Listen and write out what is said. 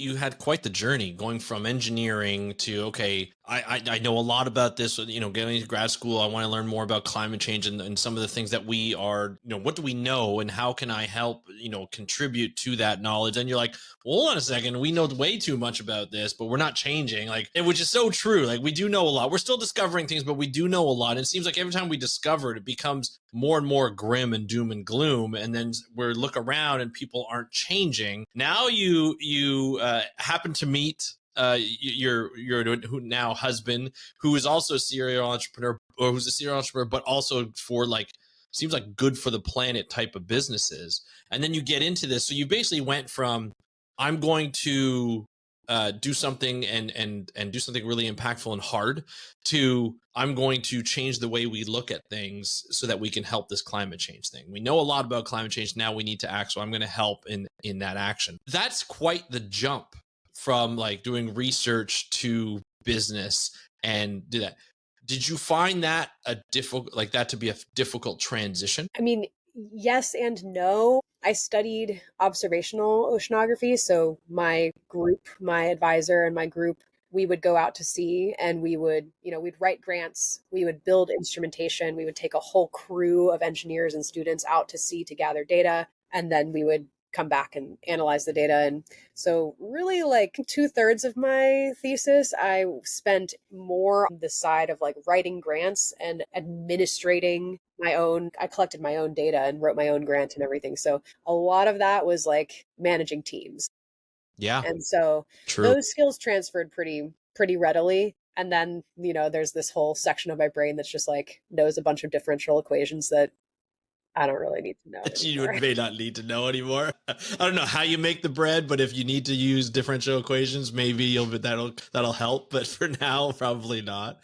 you had quite the journey going from engineering to, okay, I know a lot about this, getting into grad school. I want to learn more about climate change and some of the things that we are, what do we know and how can I help, contribute to that knowledge? And you're like, well, hold on a second, we know way too much about this, but we're not changing, which is so true. Like, we do know a lot. We're still discovering things, but we do know a lot. And it seems like every time we discover it, it becomes more and more grim and doom and gloom. And then we look around and people aren't changing. Now you happen to meet your who now husband, who is also a serial entrepreneur, or who's a serial entrepreneur, but also for seems like good for the planet type of businesses. And then you get into this. So you basically went from, I'm going to do something and do something really impactful and hard, to, I'm going to change the way we look at things so that we can help this climate change thing. We know a lot about climate change. Now we need to act. So I'm going to help in that action. That's quite the jump from doing research to business and do that. Did you find that to be a difficult transition? I mean, yes and no. I studied observational oceanography. So my group, my advisor and my group, we would go out to sea and we would, we'd write grants, we would build instrumentation, we would take a whole crew of engineers and students out to sea to gather data, and then we would come back and analyze the data. And so really 2/3 of my thesis, I spent more on the side of writing grants and administrating I collected my own data and wrote my own grant and everything. So a lot of that was managing teams. Yeah. And so True. those skills transferred pretty readily. And then, there's this whole section of my brain that's just knows a bunch of differential equations that I don't really need to know You anymore. may not need to know anymore. I don't know how you make the bread, but if you need to use differential equations, maybe that'll help. But for now, probably not.